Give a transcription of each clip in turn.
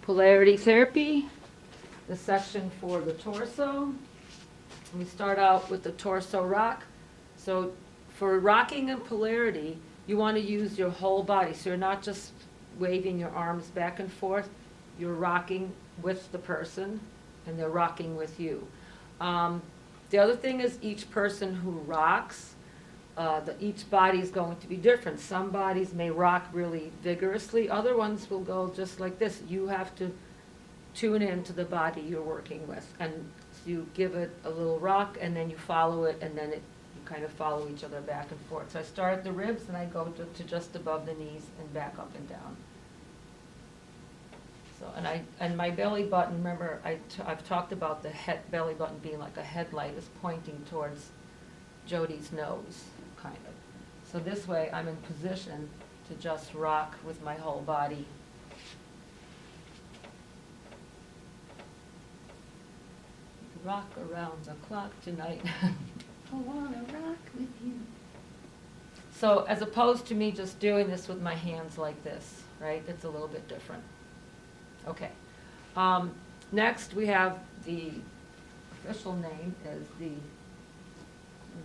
Polarity therapy, the section for the torso. We start out with the torso rock. So for rocking and polarity, you want to use your whole body. So you're not just waving your arms back and forth. You're rocking with the person, and they're rocking with you. The other thing is each person who rocks, each body is going to be different. Some bodies may rock really vigorously. Other ones will go just like this. You have to tune into the body you're working with. And you give it a little rock, and then you follow it, and then you kind of follow each other back and forth. So I start at the ribs, and I go to just above the knees and back up and down. So, and my belly button, remember, I've talked about the belly button being like a headlight is pointing towards Jodi's nose, kind of. So this way I'm in position to just rock with my whole body. Rock around the clock tonight. I wanna rock with you. So as opposed to me just doing this with my hands like this, right? It's a little bit different. Okay. Next we have the official name is the,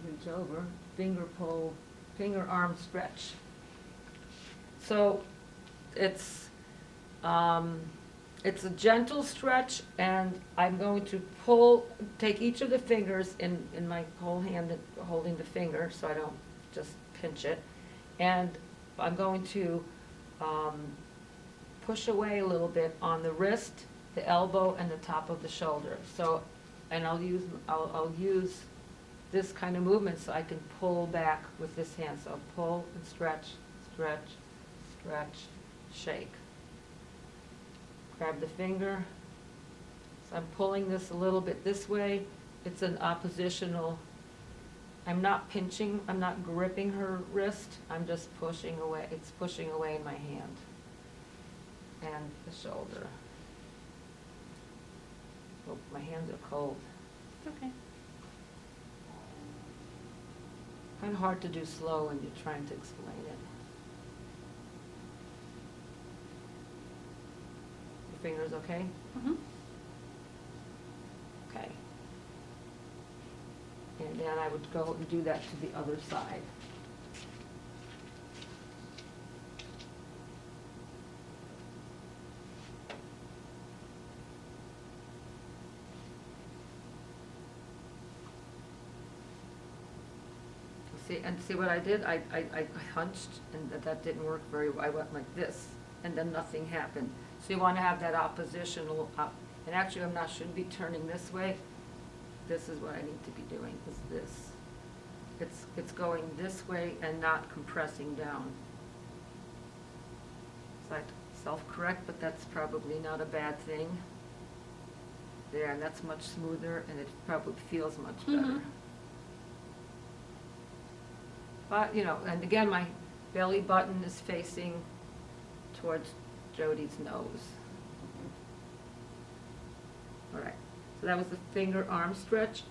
reach over, finger pull, finger arm stretch. So it's a gentle stretch, and I'm going to take each of the fingers in my whole hand holding the finger so I don't just pinch it. And I'm going to push away a little bit on the wrist, the elbow, and the top of the shoulder. So, and I'll use this kind of movement so I can pull back with this hand. So pull and stretch, stretch, stretch, shake. Grab the finger. So I'm pulling this a little bit this way. It's an oppositional. I'm not pinching, I'm not gripping her wrist. I'm just pushing away. It's pushing away in my hand and the shoulder. Oh, my hands are cold. Okay. Kind of hard to do slow when you're trying to explain it. Your fingers okay? Mm-hmm. Okay. And then I would go and do that to the other side. See what I did? I hunched, and that didn't work very well. I went like this, and then nothing happened. So you want to have that oppositional up. And actually, shouldn't be turning this way. This is what I need to be doing, is this. It's going this way and not compressing down. It's like self-correct, but that's probably not a bad thing. There, and that's much smoother, and it probably feels much better. Mm-hmm. But, and again, my belly button is facing towards Jodi's nose. All right, so that was the finger arm stretch.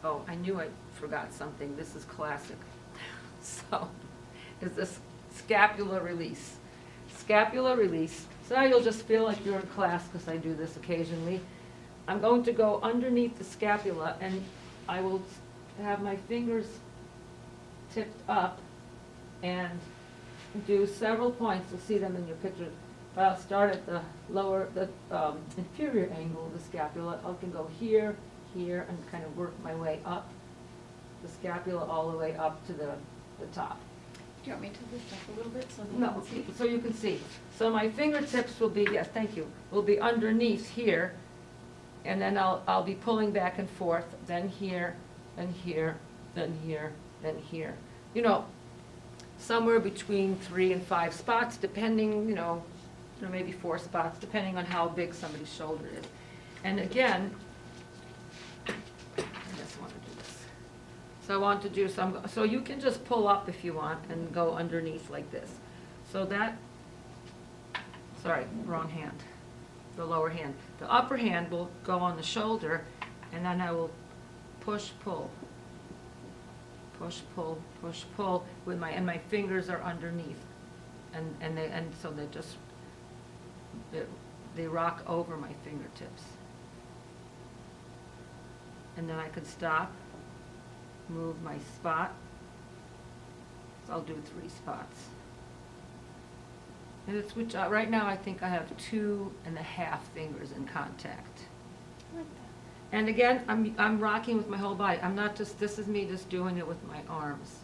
Oh, I knew I forgot something. This is classic. So, is this scapular release. Scapular release. So now you'll just feel like you're in class because I do this occasionally. I'm going to go underneath the scapula, and I will have my fingers tipped up and do several points. You'll see them in your picture. But I'll start at the inferior angle of the scapula. I can go here, here, and kind of work my way up the scapula all the way up to the top. Do you want me to lift up a little bit so that you No, can see? so you can see. So my fingertips will be, yes, thank you, will be underneath here, and then I'll be pulling back and forth, then here, then here, then here, then here. Somewhere between 3 and 5 spots, depending, or maybe 4 spots, depending on how big somebody's shoulder is. And again, I just want to do this. So I want to do some, so you can just pull up if you want and go underneath like this. So that, sorry, wrong hand, the lower hand. The upper hand will go on the shoulder, and then I will push, pull. Push, pull, with my fingers are underneath, and so they just they rock over my fingertips. And then I can stop, move my spot. So I'll do 3 spots. And it's which, right now I think I have 2.5 fingers in contact. I like that. And again, I'm rocking with my whole body. I'm not just, this is me just doing it with my arms.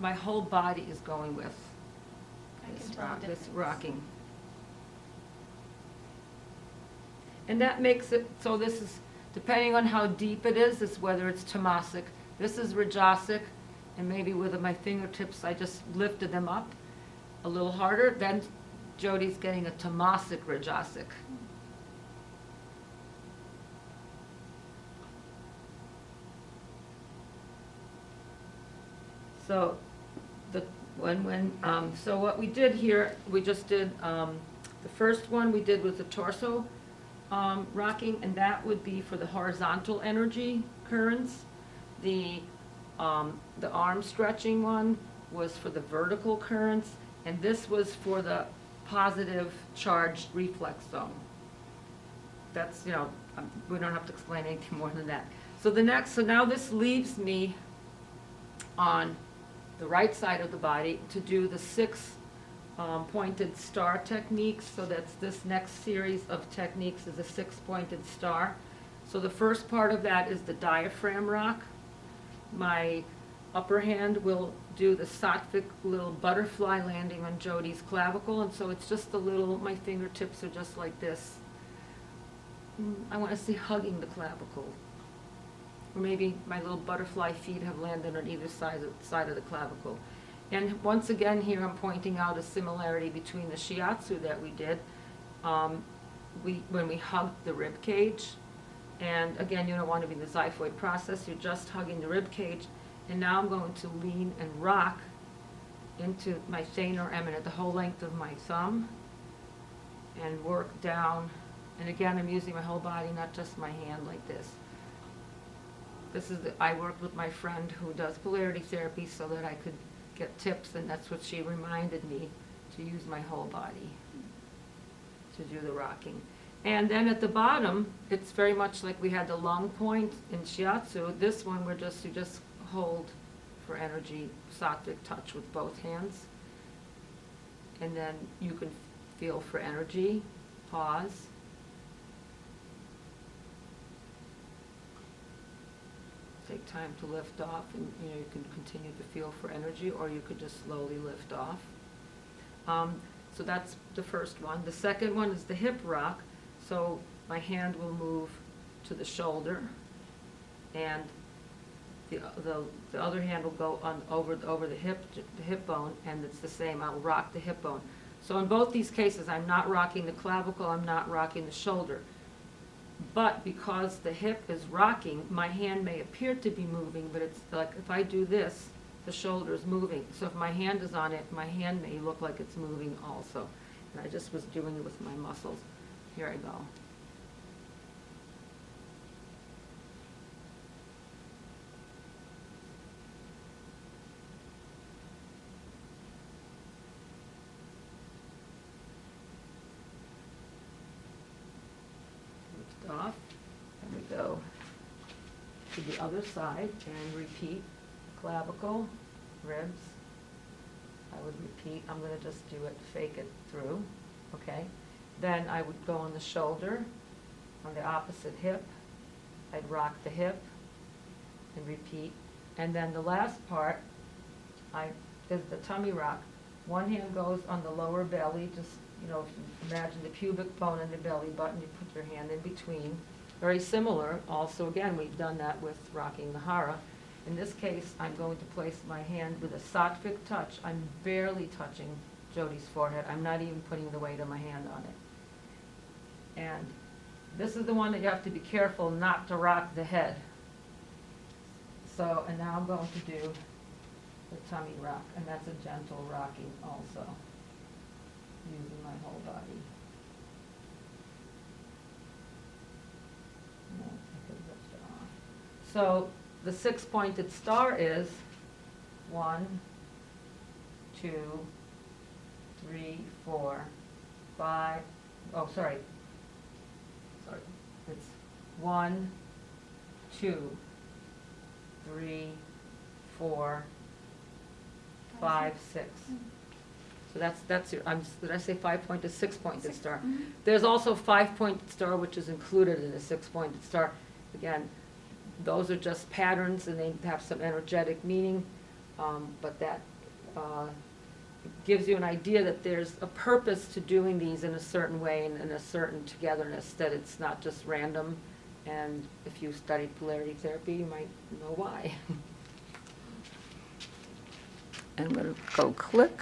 My whole body is going with I this can tell the this difference. rocking. And that makes it, so this is, depending on how deep it is whether it's Tomasic. This is Rajasic, and maybe with my fingertips, I just lifted them up a little harder. Then Jodi's getting a Tomasic Rajasic. So, so what we did here, we just did, the first one we did was the torso rocking, and that would be for the horizontal energy currents. The arm stretching one was for the vertical currents, and this was for the positive charged reflex zone. That's, we don't have to explain anything more than that. So now this leaves me on the right side of the body to do the 6 pointed star techniques. So that's this next series of techniques is a 6-pointed star. So the first part of that is the diaphragm rock. My upper hand will do the sattvic little butterfly landing on Jodi's clavicle, and so it's just a little, my fingertips are just like this. I want to see hugging the clavicle. Or maybe my little butterfly feet have landed on either side of the clavicle. And once again here I'm pointing out a similarity between the shiatsu that we did when we hugged the rib cage. And again, you don't want to be in the xiphoid process, you're just hugging the rib cage. And now I'm going to lean and rock into my thenar eminent, the whole length of my thumb, and work down. And again, I'm using my whole body, not just my hand like this. I worked with my friend who does polarity therapy so that I could get tips, and that's what she reminded me, to use my whole body to do the rocking. And then at the bottom, it's very much like we had the lung point in shiatsu. This one, you just hold for energy, sattvic touch with both hands. And then you can feel for energy, pause. Take time to lift off, and you can continue to feel for energy, or you could just slowly lift off. So that's the first one. The second one is the hip rock. So my hand will move to the shoulder, and the other hand will go over the hip bone, and it's the same. I'll rock the hip bone. So in both these cases, I'm not rocking the clavicle, I'm not rocking the shoulder. But because the hip is rocking, my hand may appear to be moving, but it's like if I do this, the shoulder is moving. So if my hand is on it, my hand may look like it's moving also. And I just was doing it with my muscles. Here I go. Off, and we go to the other side and repeat clavicle, ribs. I would repeat, I'm going to just do it, fake it through, okay? Then I would go on the shoulder, on the opposite hip. I'd rock the hip and repeat. And then the last part is the tummy rock. One hand goes on the lower belly, just if you imagine the pubic bone and the belly button, you put your hand in between. Very similar. Also, again, we've done that with rocking the hara. In this case, I'm going to place my hand with a sattvic touch. I'm barely touching Jodi's forehead. I'm not even putting the weight of my hand on it. And this is the one that you have to be careful not to rock the head. So, and now I'm going to do the tummy rock, and that's a gentle rocking also, using my whole body. No, I could lift it off. So the 6-pointed star is 1, 2, 3, 4, 5, oh, sorry. Sorry, it's 1, 2, 3, 4, 5, 6. So that's your, did I say 5-pointed, 6-pointed star? Mhm. There's also 5-pointed star, which is included in a 6-pointed star. Again, those are just patterns and they have some energetic meaning, but that gives you an idea that there's a purpose to doing these in a certain way and in a certain togetherness, that it's not just random. And if you studied polarity therapy, you might know why. And I'm going to go click.